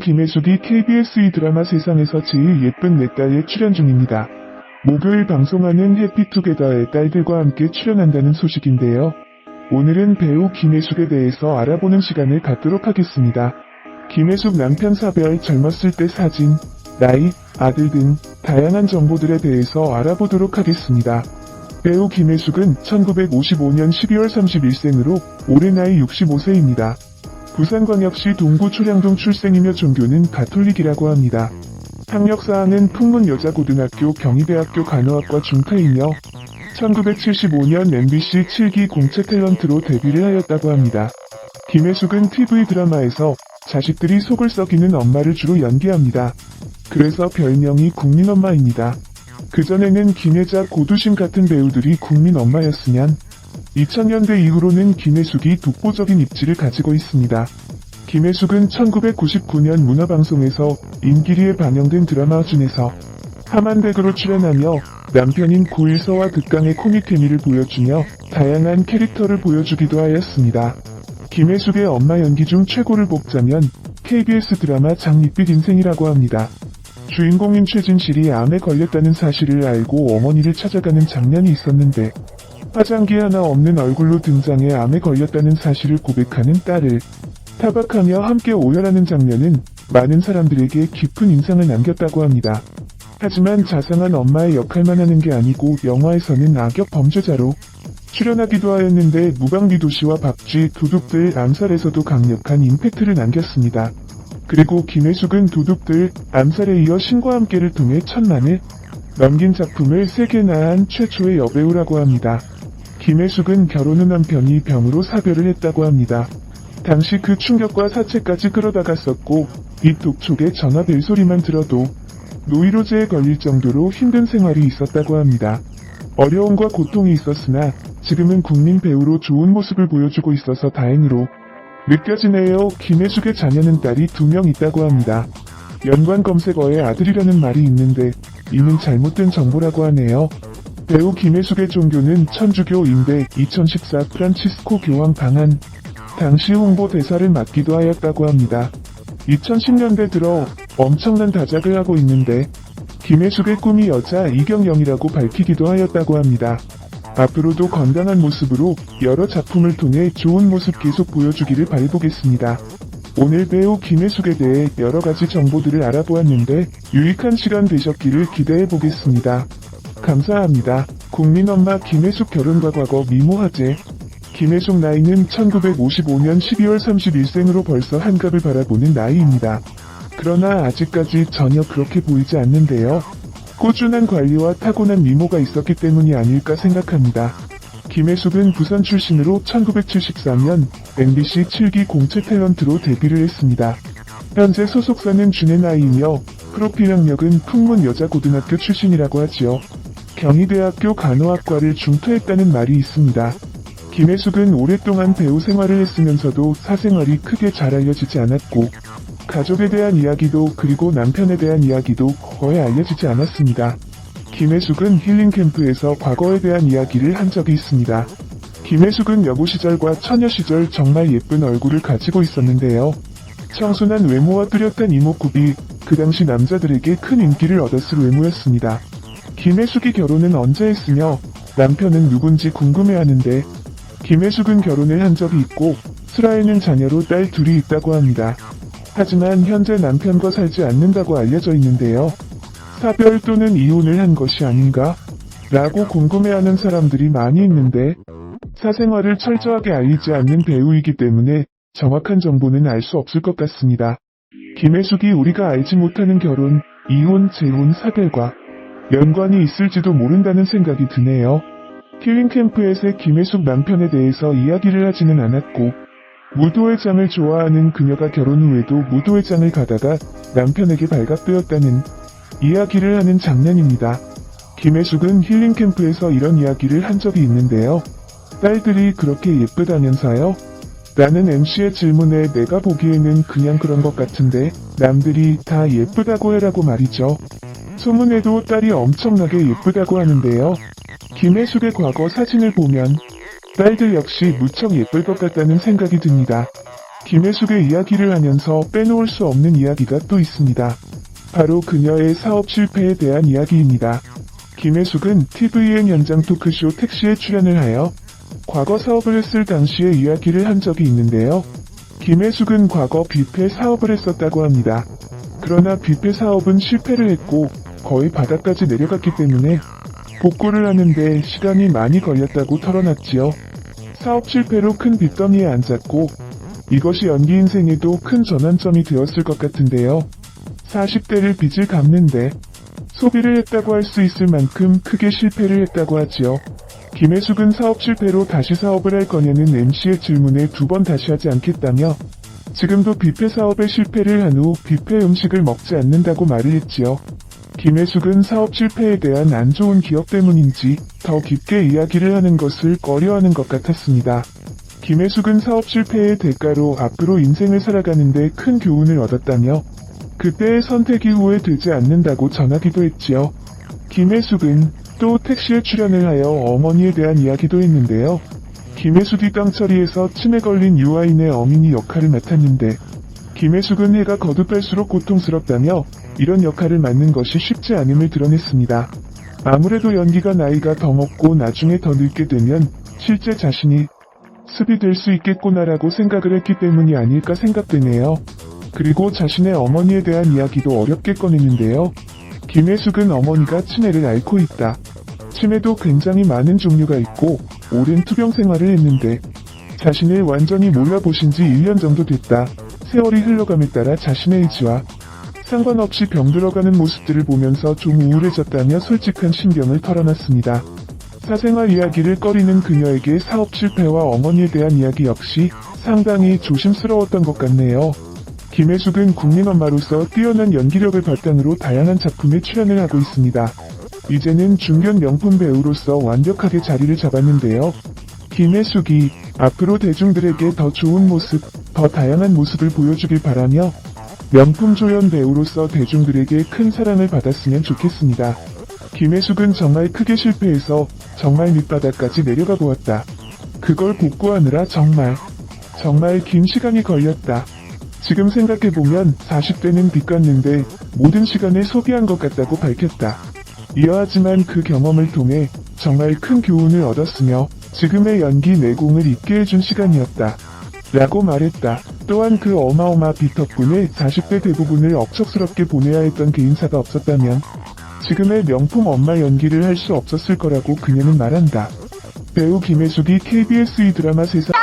김혜숙이 KBS 이 드라마 세상에서 제일 예쁜 내 딸에 출연 중입니다. 목요일 방송하는 해피투게더의 딸들과 함께 출연한다는 소식인데요. 오늘은 배우 김혜숙에 대해서 알아보는 시간을 갖도록 하겠습니다. 김혜숙 남편 사별 젊었을 때 사진, 나이, 아들 등 다양한 정보들에 대해서 알아보도록 하겠습니다. 배우 김혜숙은 1955년 12월 31생으로 올해 나이 65세입니다. 부산광역시 동구 초량동 출생이며 종교는 가톨릭이라고 합니다. 학력사항은 풍문여자고등학교 경희대학교 간호학과 중퇴이며 1975년 MBC 7기 공채 탤런트로 데뷔를 하였다고 합니다. 김혜숙은 TV 드라마에서 자식들이 속을 썩이는 엄마를 주로 연기합니다. 그래서 별명이 국민엄마입니다. 그전에는 김혜자, 고두심 같은 배우들이 국민엄마였으면 2000년대 이후로는 김혜숙이 독보적인 입지를 가지고 있습니다. 김혜숙은 1999년 문화방송에서 임기리에 방영된 드라마 준에서 하만백으로 출연하며 남편인 고일서와 극강의 코믹 케미를 보여주며 다양한 캐릭터를 보여주기도 하였습니다. 김혜숙의 엄마 연기 중 최고를 뽑자면 KBS 드라마 장밋빛 인생이라고 합니다. 주인공인 최진실이 암에 걸렸다는 사실을 알고 어머니를 찾아가는 장면이 있었는데 화장기 하나 없는 얼굴로 등장해 암에 걸렸다는 사실을 고백하는 딸을 타박하며 함께 오열하는 장면은 많은 사람들에게 깊은 인상을 남겼다고 합니다. 하지만 자상한 엄마의 역할만 하는 게 아니고 영화에서는 악역 범죄자로 출연하기도 하였는데 무방비도시와 박쥐, 도둑들 암살에서도 강력한 임팩트를 남겼습니다. 그리고 김혜숙은 도둑들 암살에 이어 신과 함께를 통해 1000만을 넘긴 작품을 3개나 한 최초의 여배우라고 합니다. 김혜숙은 결혼 후 남편이 병으로 사별을 했다고 합니다. 당시 그 충격과 사체까지 끌어다갔었고 이 독촉의 전화 벨소리만 들어도 노이로제에 걸릴 정도로 힘든 생활이 있었다고 합니다. 어려움과 고통이 있었으나 지금은 국민 배우로 좋은 모습을 보여주고 있어서 다행으로 느껴지네요. 김혜숙의 자녀는 딸이 2명 있다고 합니다. 연관 검색어에 아들이라는 말이 있는데 이는 잘못된 정보라고 하네요. 배우 김혜숙의 종교는 천주교인데 2014 프란치스코 교황 방한 당시 홍보 대사를 맡기도 하였다고 합니다. 2010년대 들어 엄청난 다작을 하고 있는데 김혜숙의 꿈이 여자 이경영이라고 밝히기도 하였다고 합니다. 앞으로도 건강한 모습으로 여러 작품을 통해 좋은 모습 계속 보여주기를 바라보겠습니다. 오늘 배우 김혜숙에 대해 여러가지 정보들을 알아보았는데 유익한 시간 되셨기를 기대해보겠습니다. 감사합니다. 국민엄마 김혜숙 결혼과 과거 미모화제. 김혜숙 나이는 1955년 12월 31생으로 벌써 한갑을 바라보는 나이입니다. 그러나 아직까지 전혀 그렇게 보이지 않는데요. 꾸준한 관리와 타고난 미모가 있었기 때문이 아닐까 생각합니다. 김혜숙은 부산 출신으로 1974년 MBC 7기 공채 탤런트로 데뷔를 했습니다. 현재 소속사는 준의나이이며 프로필 학력은 풍문여자고등학교 출신이라고 하지요. 경희대학교 간호학과를 중퇴했다는 말이 있습니다. 김혜숙은 오랫동안 배우 생활을 했으면서도 사생활이 크게 잘 알려지지 않았고 가족에 대한 이야기도 그리고 남편에 대한 이야기도 거의 알려지지 않았습니다. 김혜숙은 힐링캠프에서 과거에 대한 이야기를 한 적이 있습니다. 김혜숙은 여고 시절과 처녀 시절 정말 예쁜 얼굴을 가지고 있었는데요. 청순한 외모와 뚜렷한 이목구비, 그 당시 남자들에게 큰 인기를 얻었을 외모였습니다. 김혜숙이 결혼은 언제 했으며 남편은 누군지 궁금해하는데 김혜숙은 결혼을 한 적이 있고 슬아에는 자녀로 딸 2이 있다고 합니다. 하지만 현재 남편과 살지 않는다고 알려져 있는데요. 사별 또는 이혼을 한 것이 아닌가? 라고 궁금해하는 사람들이 많이 있는데 사생활을 철저하게 알리지 않는 배우이기 때문에 정확한 정보는 알 수 없을 것 같습니다. 김혜숙이 우리가 알지 못하는 결혼, 이혼, 재혼, 사별과 연관이 있을지도 모른다는 생각이 드네요. 힐링캠프에서 김혜숙 남편에 대해서 이야기를 하지는 않았고 무도회장을 좋아하는 그녀가 결혼 후에도 무도회장을 가다가 남편에게 발각되었다는 이야기를 하는 장면입니다. 김혜숙은 힐링캠프에서 이런 이야기를 한 적이 있는데요. 딸들이 그렇게 예쁘다면서요? 라는 MC의 질문에 내가 보기에는 그냥 그런 것 같은데 남들이 다 예쁘다고 해라고 말이죠. 소문에도 딸이 엄청나게 예쁘다고 하는데요. 김혜숙의 과거 사진을 보면 딸들 역시 무척 예쁠 것 같다는 생각이 듭니다. 김혜숙의 이야기를 하면서 빼놓을 수 없는 이야기가 또 있습니다. 바로 그녀의 사업 실패에 대한 이야기입니다. 김혜숙은 tvN 연장 토크쇼 택시에 출연을 하여 과거 사업을 했을 당시의 이야기를 한 적이 있는데요. 김혜숙은 과거 뷔페 사업을 했었다고 합니다. 그러나 뷔페 사업은 실패를 했고 거의 바닥까지 내려갔기 때문에 복구를 하는데 시간이 많이 걸렸다고 털어놨지요. 사업 실패로 큰 빚더미에 앉았고 이것이 연기 인생에도 큰 전환점이 되었을 것 같은데요. 40대를 빚을 갚는데 소비를 했다고 할 수 있을 만큼 크게 실패를 했다고 하지요. 김혜숙은 사업 실패로 다시 사업을 할 거냐는 MC의 질문에 2번 다시 하지 않겠다며 지금도 뷔페 사업에 실패를 한 후 뷔페 음식을 먹지 않는다고 말을 했지요. 김혜숙은 사업 실패에 대한 안 좋은 기억 때문인지 더 깊게 이야기를 하는 것을 꺼려하는 것 같았습니다. 김혜숙은 사업 실패의 대가로 앞으로 인생을 살아가는데 큰 교훈을 얻었다며 그때의 선택이 후회되지 않는다고 전하기도 했지요. 김혜숙은 또 택시에 출연을 하여 어머니에 대한 이야기도 했는데요. 김혜숙이 깡처리에서 치매 걸린 유아인의 어머니 역할을 맡았는데 김혜숙은 해가 거듭할수록 고통스럽다며 이런 역할을 맡는 것이 쉽지 않음을 드러냈습니다. 아무래도 연기가 나이가 더 먹고 나중에 더 늙게 되면 실제 자신이 습이 될 수 있겠구나라고 생각을 했기 때문이 아닐까 생각되네요. 그리고 자신의 어머니에 대한 이야기도 어렵게 꺼내는데요. 김혜숙은 어머니가 치매를 앓고 있다. 치매도 굉장히 많은 종류가 있고 오랜 투병 생활을 했는데 자신을 완전히 몰라보신 지 1년 정도 됐다. 세월이 흘러감에 따라 자신의 의지와 상관없이 병들어가는 모습들을 보면서 좀 우울해졌다며 솔직한 심경을 털어놨습니다. 사생활 이야기를 꺼리는 그녀에게 사업 실패와 어머니에 대한 이야기 역시 상당히 조심스러웠던 것 같네요. 김혜숙은 국민 엄마로서 뛰어난 연기력을 바탕으로 다양한 작품에 출연을 하고 있습니다. 이제는 중견 명품 배우로서 완벽하게 자리를 잡았는데요. 김혜숙이 앞으로 대중들에게 더 좋은 모습, 더 다양한 모습을 보여주길 바라며 명품 조연 배우로서 대중들에게 큰 사랑을 받았으면 좋겠습니다. 김혜숙은 정말 크게 실패해서 정말 밑바닥까지 내려가 보았다. 그걸 복구하느라 정말 긴 시간이 걸렸다. 지금 생각해보면 40대는 빚 갚는데 모든 시간을 소비한 것 같다고 밝혔다. 이어하지만 그 경험을 통해 정말 큰 교훈을 얻었으며 지금의 연기 내공을 잊게 해준 시간이었다. 라고 말했다. 또한 그 어마어마 빚 덕분에 40대 대부분을 억척스럽게 보내야 했던 개인사가 없었다면 지금의 명품 엄마 연기를 할 수 없었을 거라고 그녀는 말한다. 배우 김혜숙이 KBS 드라마 세상